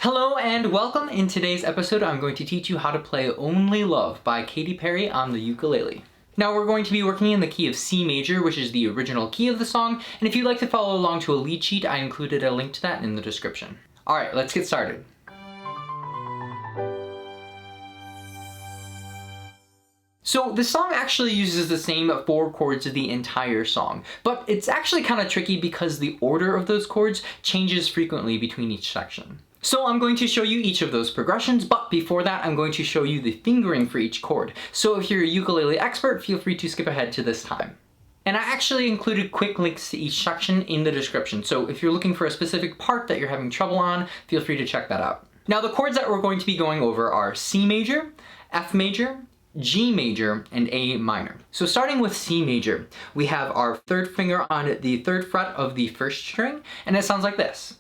Hello and welcome. In today's episode, I'm going to teach you how to play Only Love by Katy Perry on the ukulele. Now we're going to be working in the key of C major, which is the original key of the song, and if you'd like to follow along to a lead sheet, I included a link to that in the description. Alright, let's get started. So the song actually uses the same 4 chords of the entire song, but it's actually kind of tricky because the order of those chords changes frequently between each section. So I'm going to show you each of those progressions, but before that I'm going to show you the fingering for each chord. So if you're a ukulele expert, feel free to skip ahead to this time. And I actually included quick links to each section in the description, so if you're looking for a specific part that you're having trouble on, feel free to check that out. Now the chords that we're going to be going over are C major, F major, G major, and A minor. So starting with C major, we have our 3rd finger on the 3rd fret of the 1st string, and it sounds like this.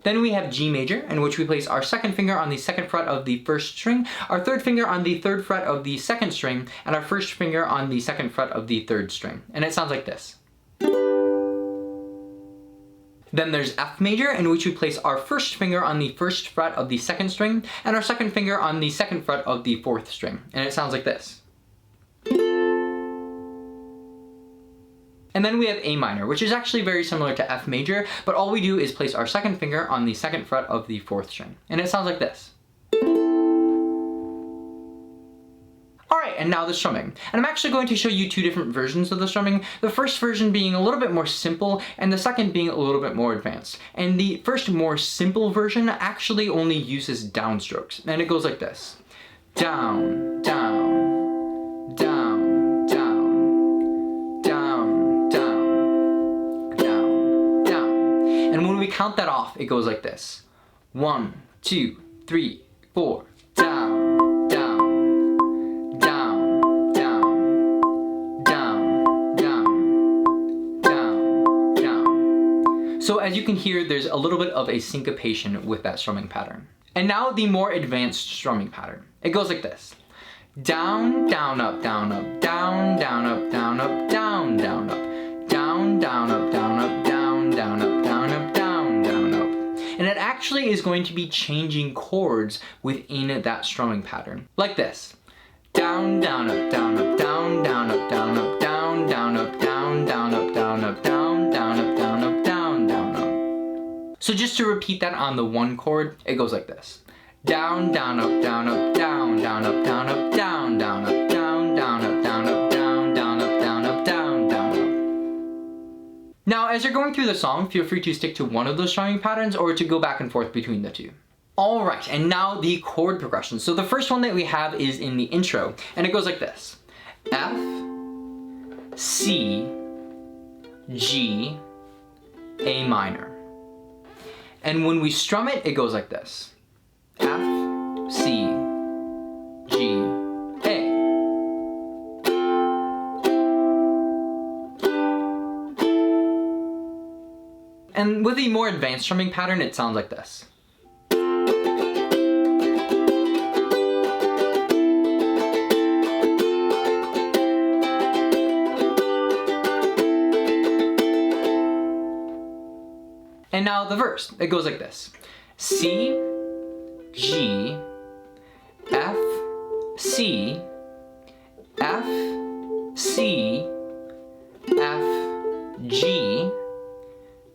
Then we have G major, in which we place our 2nd finger on the 2nd fret of the 1st string, our 3rd finger on the 3rd fret of the 2nd string, and our 1st finger on the 2nd fret of the 3rd string. And it sounds like this. Then there's F major, in which we place our 1st finger on the 1st fret of the 2nd string, and our 2nd finger on the 2nd fret of the 4th string. And it sounds like this. And then we have A minor, which is actually very similar to F major, but all we do is place our 2nd finger on the 2nd fret of the 4th string. And it sounds like this. Alright, and now the strumming. And I'm actually going to show you 2 different versions of the strumming, the first version being a little bit more simple, and the second being a little bit more advanced. And the first more simple version actually only uses downstrokes, and it goes like this. Down, down, down. And when we count that off, it goes like this. 1, 2, 3, 4. Down, down, down, down, down, down, down, down. So as you can hear, there's a little bit of a syncopation with that strumming pattern. And now the more advanced strumming pattern. It goes like this. Down, down, up, down, up, down, down, up, down, up, down, down, up, down, down, up, down, up, down, down, up, down, up, down, down, up. And it actually is going to be changing chords within that strumming pattern, like this. Down, down, up, down, up, down, down, up, down, up, down, down, up, down, down, up, down, up, down, down, up, down, up, down, down, up. So just to repeat that on the 1 chord, it goes like this. Down, down, up, down, up, down, down, up, down, up, down, down, up, down, down, up, down, up, down, down, up, down, up, down, down, up. Now, as you're going through the song, feel free to stick to one of those strumming patterns or to go back and forth between the 2. Alright, and now the chord progression. So the first one that we have is in the intro, and it goes like this. F, C, G, A minor. And when we strum it, it goes like this. F, C, G, A. And with a more advanced strumming pattern, it sounds like this. And now the verse, it goes like this. C, G, F, C, F, C, F, G,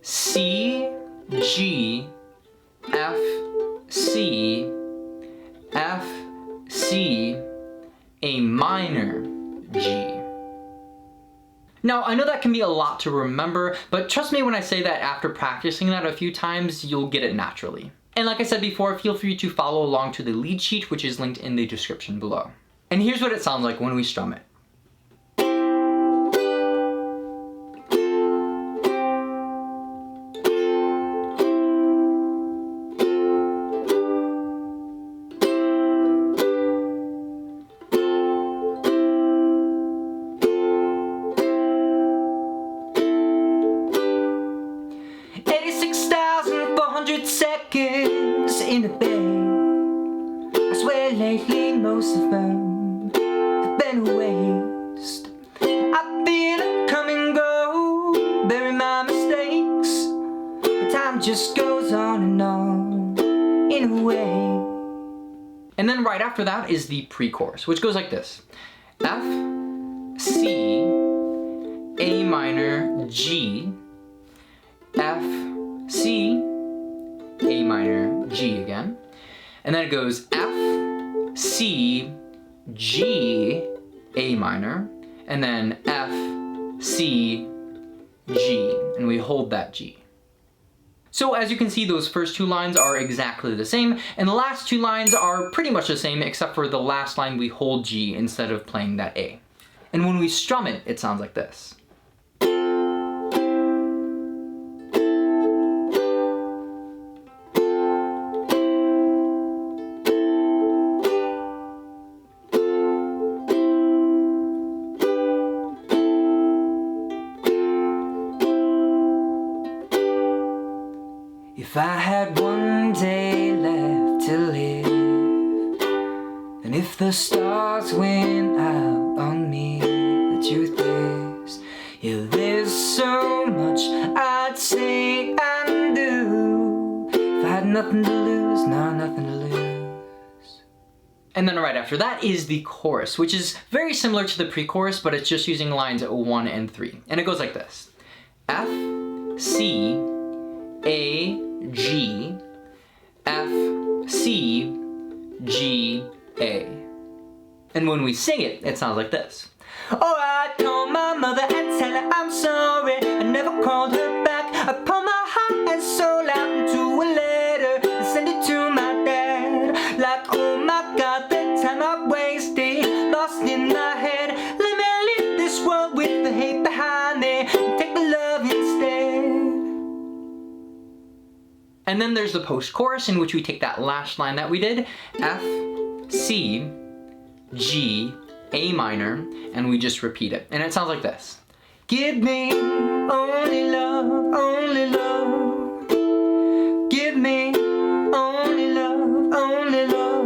C, G, F, C, F, C, A minor, G. Now, I know that can be a lot to remember, but trust me when I say that after practicing that a few times, you'll get it naturally. And like I said before, feel free to follow along to the lead sheet, which is linked in the description below. And here's what it sounds like when we strum it. Seconds in a day. I swear lately most of them have been a waste. I feel it come and go, bury my mistakes, but time just just goes on in a way. And then right after that is the pre-chorus, which goes like this. F, C, A minor, G, F, C, A minor, G again. And then it goes F, C, G, A minor, and then F, C, G, and we hold that G. So as you can see, those first two lines are exactly the same, and the last two lines are pretty much the same, except for the last line we hold G instead of playing that A. And when we strum it, it sounds like this. If I had one day left to live, and if the stars went out on me, the truth is, yeah, there's so much I'd say and do. If I had nothing to lose, nothing to lose. And then right after that is the chorus, which is very similar to the pre-chorus, but it's just using lines 1 and 3. And it goes like this. F, C, A, G, F, C, G, A. And when we sing it, it sounds like this. Oh, I told my mother and tell her I'm sorry. I never called her back. I pulled my heart and soul out into a letter and sent it to my dad. Like, oh my God, the time I wasted, lost in my head. Let me leave this world with the hate behind me and take the love instead. And then there's the post-chorus, in which we take that last line that we did, F, C, G, A minor, and we just repeat it. And it sounds like this. Give me only love, only love. Give me only love, only love.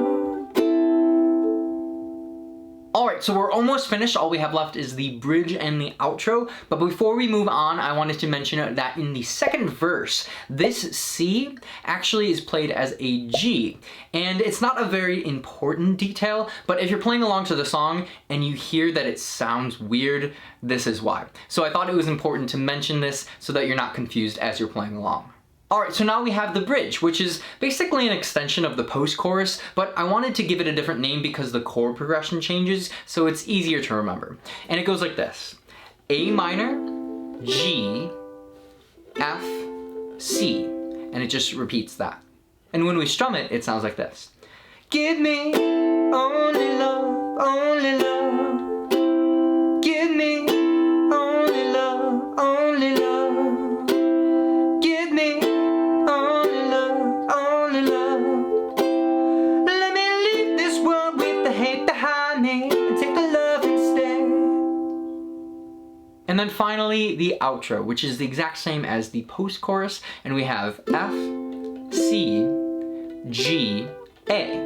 Alright, so we're almost finished. All we have left is the bridge and the outro. But before we move on, I wanted to mention that in the second verse, this C actually is played as a G. And it's not a very important detail, but if you're playing along to the song and you hear that it sounds weird, this is why. So I thought it was important to mention this so that you're not confused as you're playing along. Alright, so now we have the bridge, which is basically an extension of the post-chorus, but I wanted to give it a different name because the chord progression changes, so it's easier to remember. And it goes like this. A minor, G, F, C, and it just repeats that. And when we strum it, it sounds like this. Give me only love, only love. Give me only love, only love. Give me only love, only love. Let me leave this world with the hate behind me and take the love instead. And then finally, the outro, which is the exact same as the post-chorus, and we have F, C, G, A.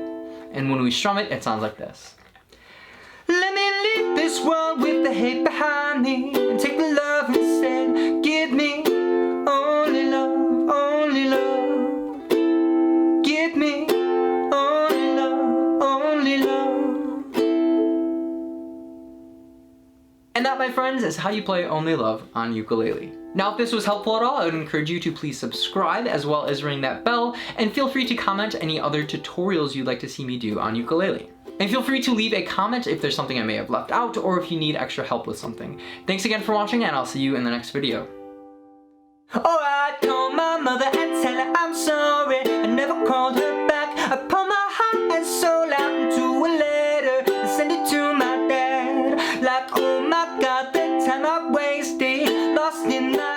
And when we strum it, it sounds like this. Let me leave this world with the hate behind me and take the love instead. Give me only love, only love. Give me only love, only love. And that, my friends, is how you play Only Love on ukulele. Now, if this was helpful at all, I would encourage you to please subscribe as well as ring that bell, and feel free to comment any other tutorials you'd like to see me do on ukulele. And feel free to leave a comment if there's something I may have left out or if you need extra help with something. Thanks again for watching, and I'll see you in the next video. Oh, I told my mother and tell her I'm sorry. I never called her back. I pulled my heart and soul out into a letter and sent it to my dad. Like, oh my God, the time I wasted, lost in my